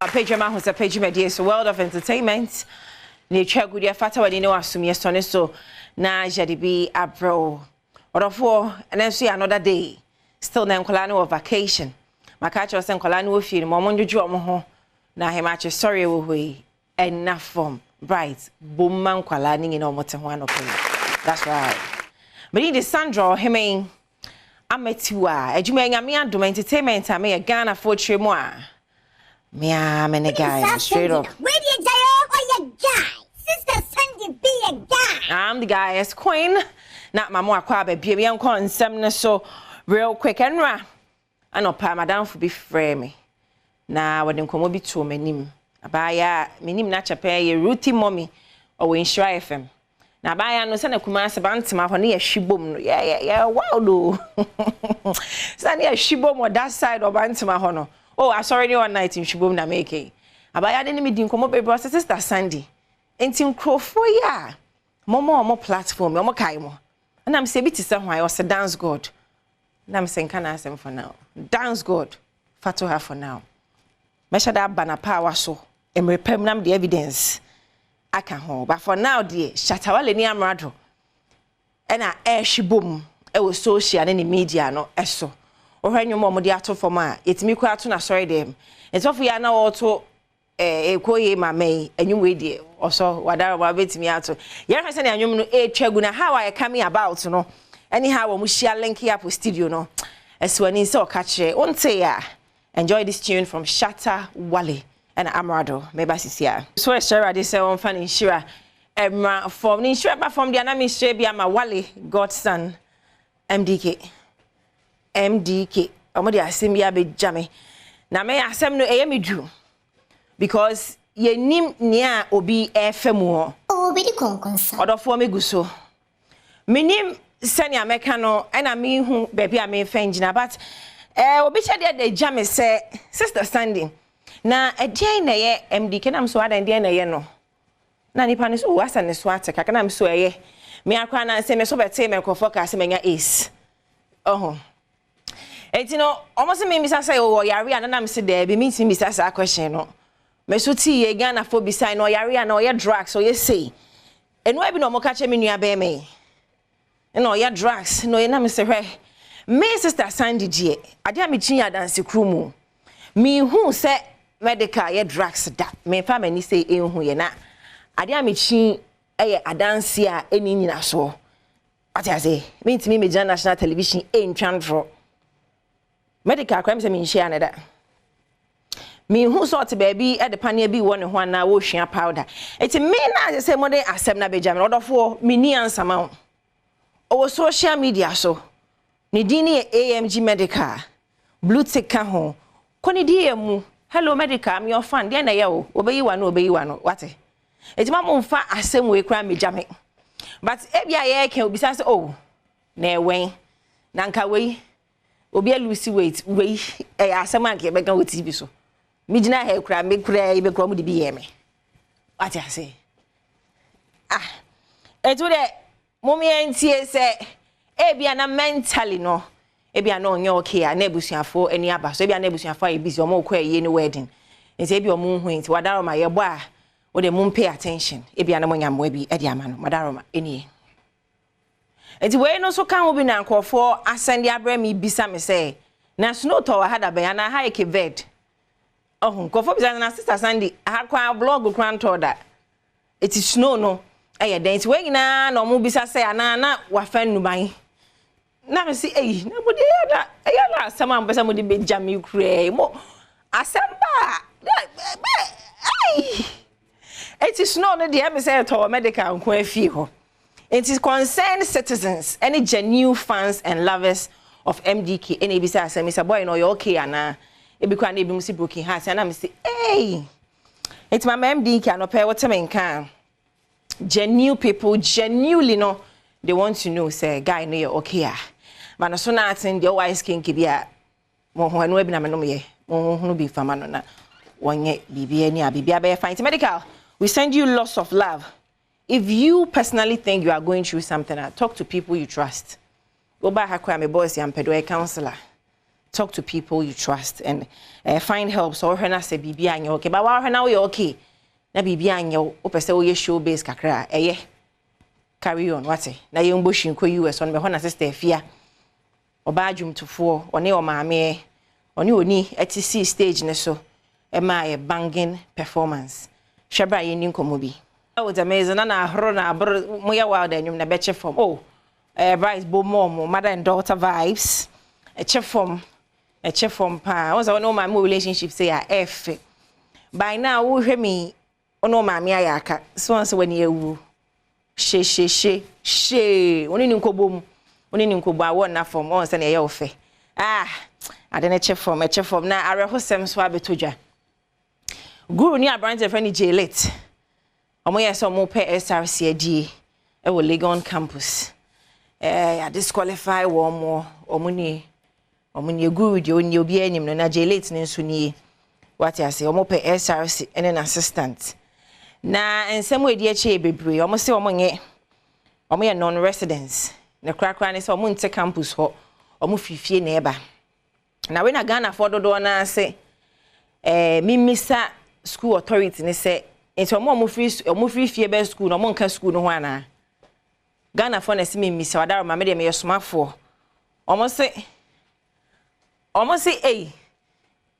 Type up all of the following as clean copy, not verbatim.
Badwam Ahosepe media so world of entertainment. Ni chegu dia fata wadi ne wasum yesone so na jadibi abro. Odofo enenso another day. Still na nkola no vacation. Makacho se nkola no ofie mo mondwoju omo ho na hemache sorry wo hoi enough form bright bomma nkola ni na omote ho anope. That's right. But in the Sandra heme ametiwa ejuma nyame Adom entertainment ame Ghana for tremu a me guy straight up. Where do you go? Guy? Sister Sandy be a guy. I'm the guy as queen. Not my more kwa baby. We am some so real quick and ra. I know pa madam for be frame. Na when them come be to me nim. Abaya me nim na chape ye routine mommy or we insure FM. Na abaya no send a kumasa bantima for near shibum. Yeah, wow do. Send near shibum or that side or bantima hono. Oh, I saw you one night in Shibum na make. Abaya didn't meet komo baby sister Sandy. Entim crofo ya. More platform, more kaimo. And I'm saying biti someone I was a dance god. And I'm saying can I ask him for now. Dance god. Fatu her for now. Measure that banner power so. And repem nam the evidence. I can hold. But for now, dear, Shatawale ni amrado. And I Shibum. It was social and any media no eso. Or when your mom ato for ma, it's me quite na sorry them. It's off we are now also koye ma may and you wait also whatever about me out. Yeah, I said I knew cheguna how I coming about no. Anyhow, we share link up with studio no. As when in so catch it. Won't say ya. Enjoy this tune from Shatta Wale and Amrado. Maybe here. So share this one funny shira. From the shira from the anami share my Wale godson MDK. Omodi asem ya be jame. Na me asem no eye me dru. Because ye nim nia obi efemu. Oh, be di konkonsa. Odofo me guso. Me nim sani ameka no na me hu baby a me fengina but obi che de jame se sister Sandy. Na edien na ye MDK na mso adan de na ye no. Na nipa ne so wasa ne so ateka na mso eye. Me akwa na se me so bete me ko focus me nya ace. Oh. You know, almost me Mr. say, oh, yari and I'm said there, be meeting Mr. question. No, Mesuti, ye Ghana for beside no yari and no ya drugs, so you say. And why be no more catch me near me? And no ya drugs, no, you Mr. Ray. Me sister Sandy G. I dare me chinya dance krumu. Me who said medical ya drugs that me family say who ye na. I dare me chin a dance here any nina so. What I say, means me national television ain't transfer. Medical crimes mean share another. Me who sort baby at the panier be one now washing powder. It's a me na say more than accept na Benjamin order for me ni answer mount. Our social media so. Nidini AMG medical. Blue tick ka ho. Koni die mu. Hello medical, I'm your fan. Dia na ya o. Obey you one. What? It's my mum fa asem we kra me jame. But ebia ye can be say oh. Na wen. Nanka we. Obi a lose weight we asem anke be kan with TV so me gina he kura me kura be kura mu di bi me what I say eto de mommy entie se e bia na mentally no e bia no onye okay na ebusuafo ani aba so e bia na ebusuafo e busy omo kwa ye ni wedding nti e bia omo hu nti wadaro ma ye bo a wo de mum pay attention e bia na mo nyamo bi e di ama no madaro ma eni enti we no so kan obi na nkofo asende abra mi bisa me say na snow to hada be na ha eke vet oh nkofo bisa na sister Sandy ha kwa blog kran to da it is snow no eh den enti we nyina na omo bisa say na wa fan nuban na me say eh na mo de ya na asama mbesa mo de be jam kure mo asamba it is snow no de me say to medical nko afie ho. It is concerned citizens, any genuine fans and lovers of MDK. Any bisa say, Mr. Boy, no, you're okay, Anna. It be quite able to broken hearts, and I'm say, hey, it's my MDK. I no pay what I can. Genuine people, genuinely no, they want to know, say, guy, no, you're okay. But no sooner than the wise king kibia, mo ho enu ebi na me no me, mo ho no be fama no na, wonye bibia ni abibia be fine. Medical, we send you lots of love. If you personally think you are going through something, talk to people you trust. Go back to my boss, I'm a counselor. talk to people you trust and find help. So when I say bibi anya okay, but when now you okay, na bibi anya o pese we show base kakra carry on what na ye mboshin ko US on me ho na sister afia Badwam to four one o maame oni at stage ne so a banging performance shebra ye nin komo bi that was amazing na ahoro na abro moya wild enyum na beche form Bryce bo mom mother and daughter vibes a chef from pa was no my relationship say F by now wo hwe me ono maame ayaka so once when you wu she oni nin kobom oni nin kobo awon na form on say na ye ofe adene chef from na Ahosepe so abetodwa guru ni abrante friend J-Lit omo yes omo pe UGSRC adie e wo Legon campus ya disqualify one more omuni guru di oni obi anim no na J-Lit ne nso ni what I say omo pe UGSRC and an assistant na ensem we di eche bebre omo se omo ye non residents na krakra ne se omo nte campus ho omo fifie na eba na we na Ghana for dodo na say mimisa school authority ne say enti omo free fie be school no omo nka school no ho ana Ghana for na se mimisa wadaro ma me de me yesomafo omo say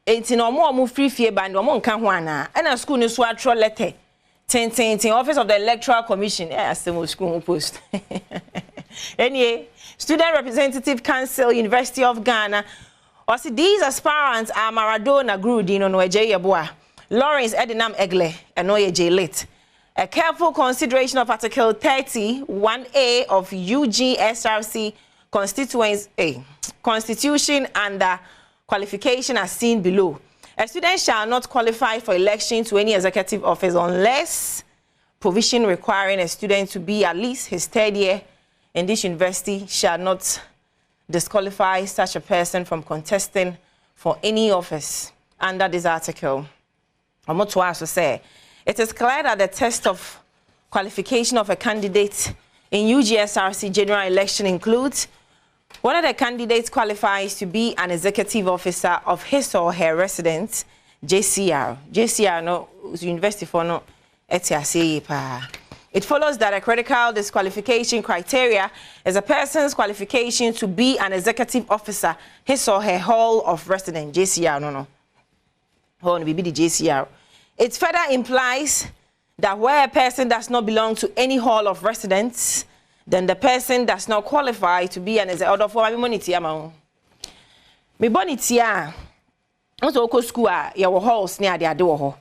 enti no omo free fie band omo nka ho ana na school no so atro letter ten office of the electoral commission asemo school post anyway student representative council University of Ghana also these aspirants are Maradona Grudino no Ejeyeboa Lawrence Adom Egle and Oye J-Lit. A careful consideration of Article 30(1)(a) of UGSRC Constitution and the qualification as seen below. A student shall not qualify for election to any executive office unless provision requiring a student to be at least his third year in this university shall not disqualify such a person from contesting for any office under this article. I'm not to also say it is clear that the test of qualification of a candidate in UGSRC general election includes whether the candidate qualifies to be an executive officer of his or her residence, JCR no university for no etiase pa. It follows that a critical disqualification criteria is a person's qualification to be an executive officer, his or her hall of residence, JCR no. Hold be the JCR. It further implies that where a person does not belong to any hall of residence, then the person does not qualify to be an executive for my money tiama. Me bonitia. Also go school your halls near the ade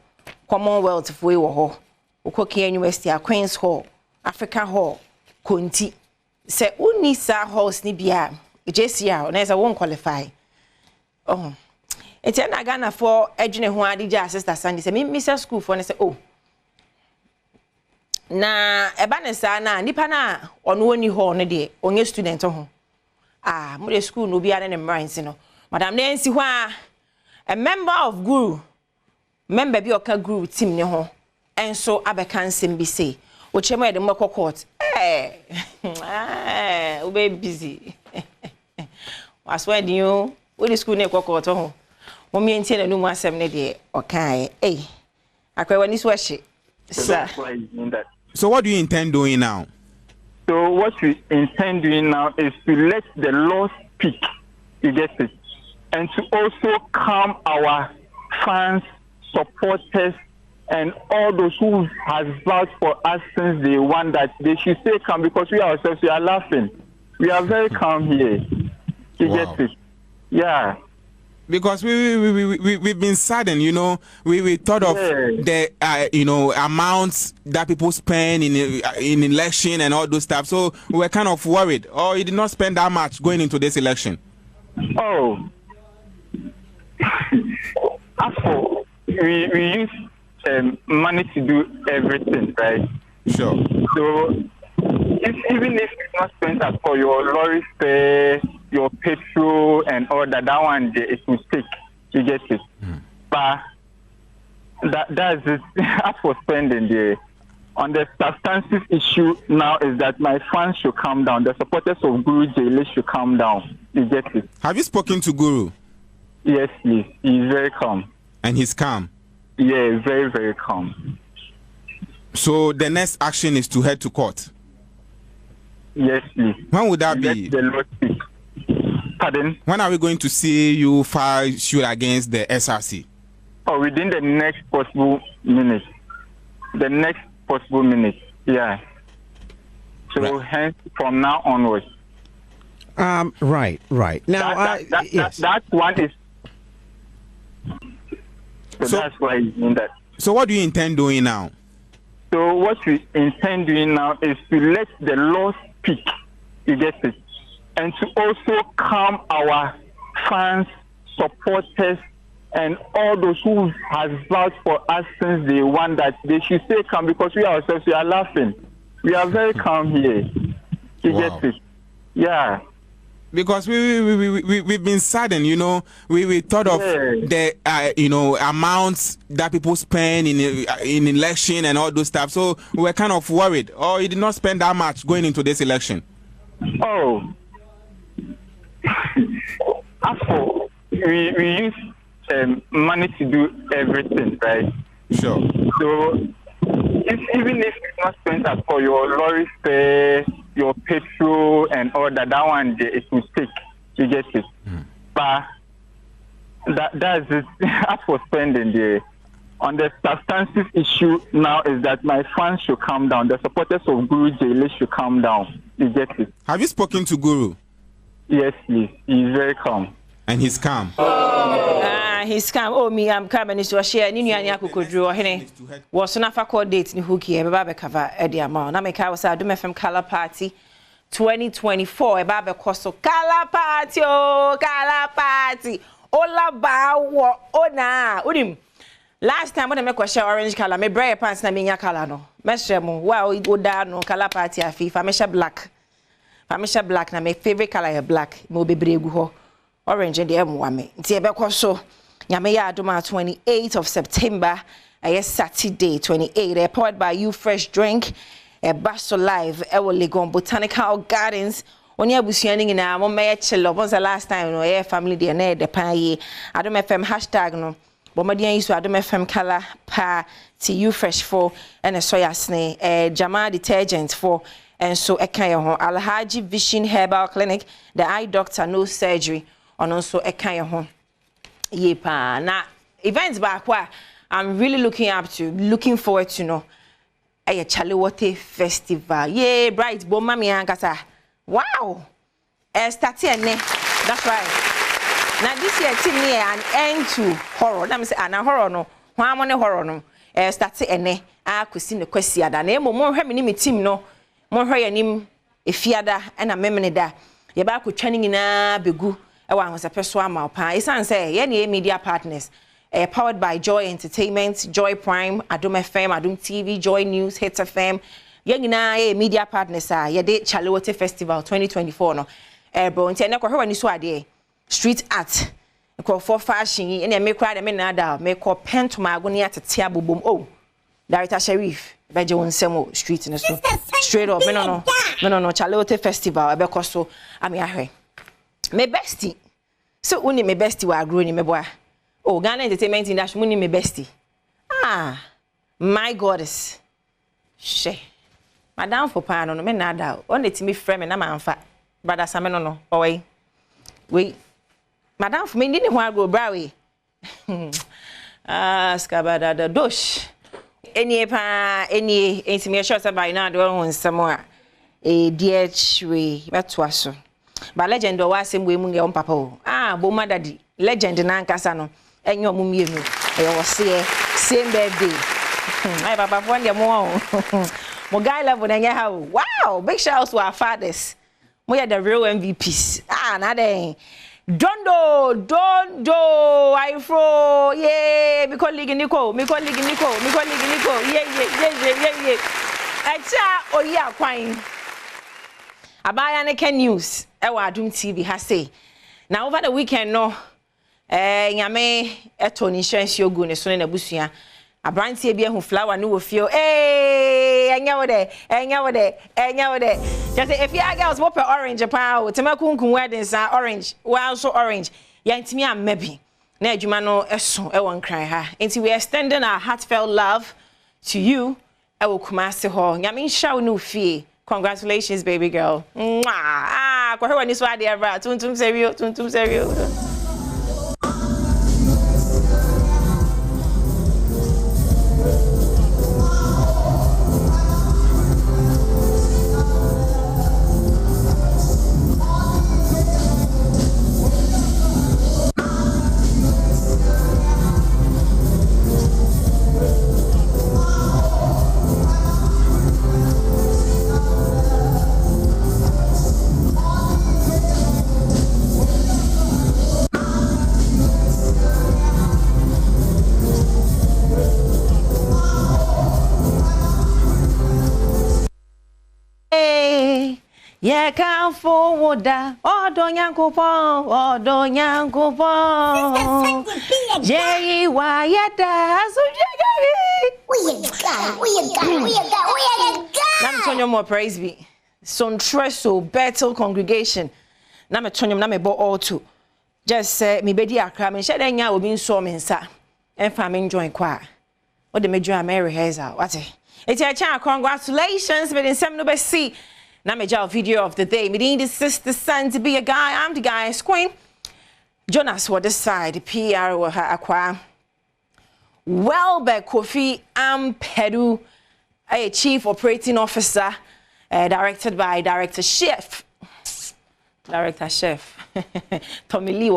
Commonwealth for wo Okoke University Queen's Hall, Africa Hall, Konti. Se uni sa halls ni bia JCR na won't qualify. Oh. It's na Ghana for edwene ho ade ja sister Sandy say me school for ne say oh. Na eba ne sa na nipa na ono oni hall ne de onye student ho. Mo de school no bia ne mrands no. Madam Nancy ho a member of Guru member bi oka Guru team ne ho. Enso abeka nsem bi say ochemo ye de mako court we be busy was when you we school ne court ho mommy entie na numu asem ne de okai akwani so ahye sir. So what do you intend doing now? So what we intend doing now is to let the law speak, you get it, and to also calm our fans, supporters, and all those who has vouched for us since day one that they should stay calm because we ourselves, we are laughing. We are very calm here. You get it? Yeah. Because we've been saddened, you know. We thought of the amounts that people spend in election and all those stuff. So we were kind of worried. Oh, you did not spend that much going into this election. Oh, after we use money to do everything, right? Sure. So even if it's not spent as for your lorry fare, your petrol and all that one it will take. You get it. But that's it. As for spending there. On the substantive issue now is that my fans should calm down. The supporters of Guru J-Lit should calm down. You get it. Have you spoken to Guru? Yes, please. He's very calm. And he's calm? Yeah, very, very calm. So the next action is to head to court? Yes, please. When would that be? The Lord speak. Pardon? When are we going to see you file suit against the SRC? Oh, within the next possible minute. The next possible minute, yeah. So Right. hence from now onwards. Right. Now, that one is. So that's why I mean that. So what do you intend doing now? So what we intend doing now is to let the law speak. You get it, and to also calm our fans, supporters, and all those who have vouched for us since day one that they should stay calm, because we ourselves, we are laughing. We are very calm here. You get it? Yeah. Because we've been saddened, you know. We thought of the amounts that people spend in election and all those stuff. So we were kind of worried. Oh, you did not spend that much going into this election. Oh. After we use money to do everything, right? Sure. So even if it's not spent as for your lorry fare, your petrol and all that one it will take. You get it. But that's it. As for spending there. On the substantive issue now is that my fans should calm down. The supporters of Guru Jele should calm down. You get it. Have you spoken to Guru? Yes, please. He's very calm. And he's calm. He's calm. Oh, me, I'm calm. And it's to share. Nini anya kukodro. Hene. Was na fa call date ni huki. Eba be cover Eddie amount. Na me ka was Adom FM Color Party 2024. Eba be koso Color Party. Oh, Color Party. Ola ba wo ona. Udim. Last time when I make share orange color, me brayer pants na me nya color no. Me share mo. Wow, go down no Color Party afi. Fa me share black. Fa me share black na my favorite color is black. Mo be bregu ho. Orange and the M1. Nti ebe koso. Nyame ya Adom 28th of September. Yes, Saturday 28. Powered by You Fresh Drink. Basso Live. Ewo Legon Botanical Gardens. Oni abusuani nyina mo me chelo. Once the last time no yeah family dey na de pan ye. Adom FM hashtag no. Bomadian use Adom FM color pa to You Fresh for and soya sne Jama detergent for and so ekan ho Alhaji Vision Herbal Clinic, the eye doctor, no surgery on also ekan ho. Ye pa na events back where I'm really looking forward to know a Chalewote festival. Yay, bright bo mami ankasa. Wow. Start here ne. That's right. Now this year team here an end to horror. Let me say an horror no. Hwan mo ne horror no. Start ene akosi ne kwasi ada. Na emo mo hwe me ni team no. Mo hwe yanim efiada na memene da. Ye ba ko twani nyina begu e wa Ahosepe so ama pa. Isan say ye ne media partners. Powered by Joy Entertainment, Joy Prime, Adom FM, Adom TV, Joy News, Hits FM. Ye nyina media partners ye de Chalewote Festival 2024 no. Bro, nti na ko hwe wani so ade. Street art, for fashion, and I make cry the menada, make or pen to my agonia to Tiabu boom. Oh, Director Sheriff, Bejo and Semo Street in the so straight up, no, Chalewote Festival, I becoso, I mean, I me bestie. So only me bestie were growing me boy. Oh, Ghana Entertainment in Dash Muni me bestie. Ah, my goddess. She, Madame for Pano, no menada, only to me frame and I'm on fat, but that's a no, away. Wait. Madam for me didn't want to go brawy. Scabada the dosh. Any intimate shots about now doing some more. A dear way, that's was so. But legend or was him women on papa. Ah, Boma daddy, legend in Ancasano, and your mummy. I was say, same birthday. My papa one year more. Mogai level than you. Wow, big shouts to our fathers. We are the real MVPs. Ah, nade. Dondo, I fro, yeah, me colleague Nico, yeah. Echa, oh yeah, quine. Abayaneke News, Ewa Adom TV has say. Now over the weekend, no, Yame, Eton insurance yo go, ne son in a busia. A brand CB who flower no feel, enya wode. Just if you girls mope orange power, Temakunku weddings are orange, well so orange. Yantimi am maybe. na adwuma no eso e won kran ha. Enti we extending our heartfelt love to you. E wo Kumasi ho. Nyame nhya wo no fie. Congratulations, baby girl. Mwah. Ah, kwa hewa ni so ade ever. Tuntum serio. Yeah, come forward. Odo nyankopon. Jay wayada so We a guy. Now me turn your more praise be. Son treso battle congregation. Now me turn your na me bo all two. Just say me bedi akra me shede nya obi nso me nsa. Emfa me join kwa. What the major Mary Hazel. What it? It's a chance. Congratulations, but in some no be see. Now me jail video of the day. Me need the sister son to be a guy. I'm the guy's queen. Jonas what this side. PR or her aqua. Well, by Kofi Peru, a chief operating officer, directed by Director Chef Tommy Lee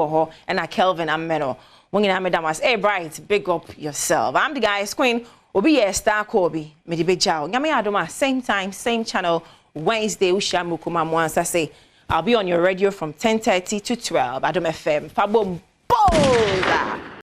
and a Kelvin Ameno. When you madam was hey bright, big up yourself. I'm the guy's queen. Obi a star Kobe. Me the big chow. Nyame Adom same time, same channel. Wednesday, Ushamu Kumamwansa say, I'll be on your radio from 10:30 to 12. Adom FM. Fabom Boza.